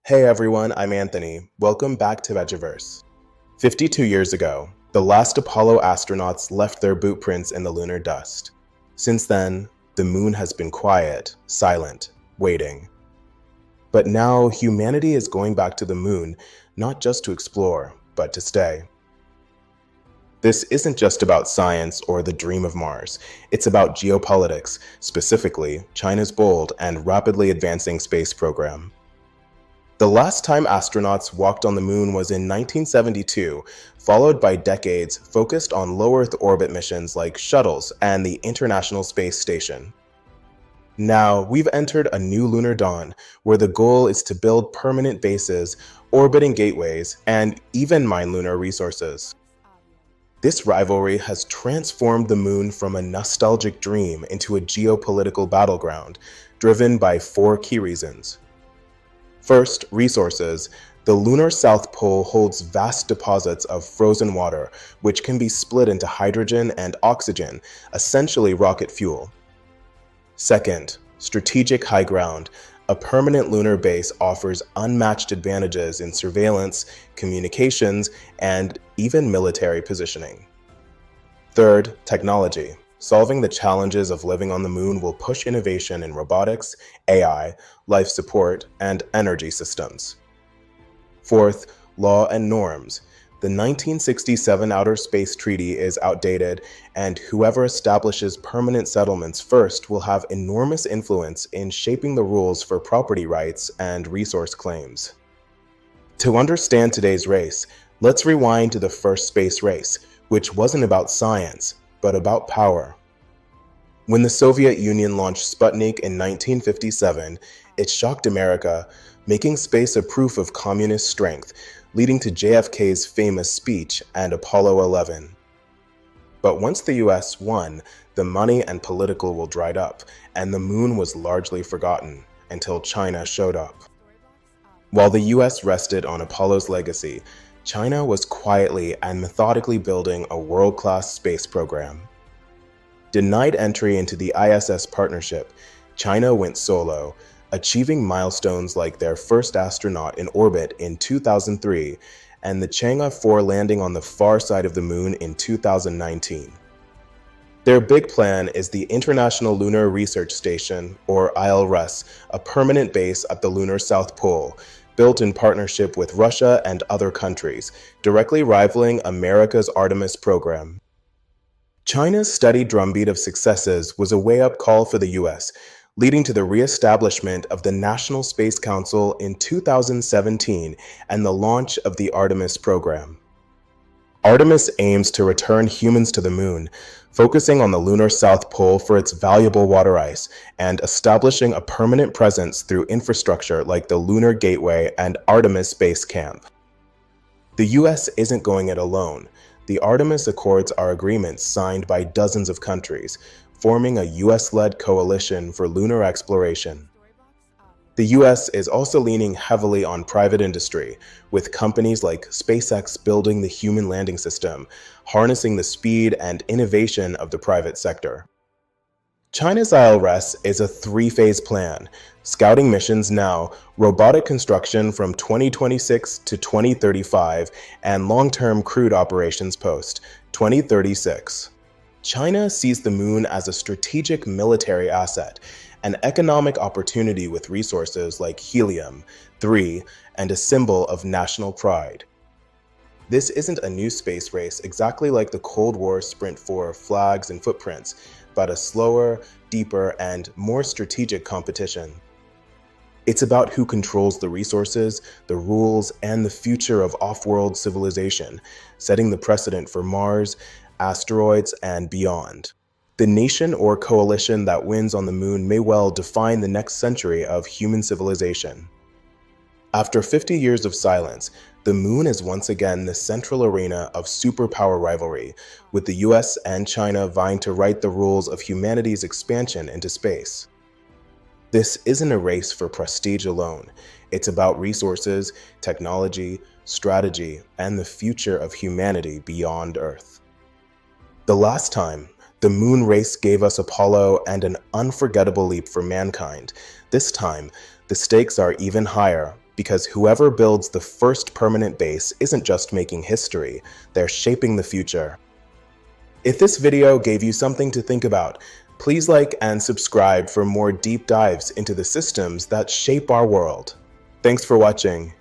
Hey everyone, I'm Anthony. Welcome back to Vegiverse. 52 years ago, the last Apollo astronauts left their boot prints in the lunar dust. Since then, the moon has been quiet, silent, waiting. But now humanity is going back to the moon, not just to explore, but to stay. This isn't just about science or the dream of Mars. It's about geopolitics, specifically China's bold and rapidly advancing space program. The last time astronauts walked on the moon was in 1972, followed by decades focused on low Earth orbit missions like shuttles and the International Space Station. Now, we've entered a new lunar dawn, where the goal is to build permanent bases, orbiting gateways, and even mine lunar resources. This rivalry has transformed the moon from a nostalgic dream into a geopolitical battleground, driven by four key reasons. First, resources. The lunar South Pole holds vast deposits of frozen water, which can be split into hydrogen and oxygen, essentially rocket fuel. Second, strategic high ground. A permanent lunar base offers unmatched advantages in surveillance, communications, and even military positioning. Third, technology. Solving the challenges of living on the moon will push innovation in robotics, AI, life support, and energy systems. Fourth, law and norms. The 1967 Outer Space Treaty is outdated, and whoever establishes permanent settlements first will have enormous influence in shaping the rules for property rights and resource claims. To understand today's race, let's rewind to the first space race, which wasn't about science, but about power. When the Soviet Union launched Sputnik in 1957, it shocked America, making space a proof of communist strength, leading to JFK's famous speech and Apollo 11. But once the US won, the money and political will dried up, and the moon was largely forgotten until China showed up. While the US rested on Apollo's legacy, China was quietly and methodically building a world-class space program. Denied entry into the ISS partnership, China went solo, achieving milestones like their first astronaut in orbit in 2003 and the Chang'e 4 landing on the far side of the moon in 2019. Their big plan is the International Lunar Research Station, or ILRS, a permanent base at the lunar South Pole, built in partnership with Russia and other countries, directly rivaling America's Artemis program. China's steady drumbeat of successes was a wake-up call for the US, leading to the re-establishment of the National Space Council in 2017 and the launch of the Artemis program. Artemis aims to return humans to the moon, focusing on the lunar South Pole for its valuable water ice and establishing a permanent presence through infrastructure like the Lunar Gateway and Artemis Base Camp. The US isn't going it alone. The Artemis Accords are agreements signed by dozens of countries, forming a US-led coalition for lunar exploration. The US is also leaning heavily on private industry, with companies like SpaceX building the human landing system, harnessing the speed and innovation of the private sector. China's ILRS is a three-phase plan: scouting missions now, robotic construction from 2026 to 2035, and long-term crewed operations post 2036. China sees the moon as a strategic military asset, an economic opportunity with resources like helium-3, and a symbol of national pride. This isn't a new space race exactly like the Cold War sprint for flags and footprints, but a slower, deeper, and more strategic competition. It's about who controls the resources, the rules, and the future of off-world civilization, setting the precedent for Mars, asteroids, and beyond. The nation or coalition that wins on the moon may well define the next century of human civilization. After 50 years of silence, the moon is once again the central arena of superpower rivalry, with the US and China vying to write the rules of humanity's expansion into space. This isn't a race for prestige alone. It's about resources, technology, strategy, and the future of humanity beyond Earth. The last time, the moon race gave us Apollo and an unforgettable leap for mankind. This time, the stakes are even higher. because whoever builds the first permanent base isn't just making history, they're shaping the future. If this video gave you something to think about, please like and subscribe for more deep dives into the systems that shape our world. Thanks for watching.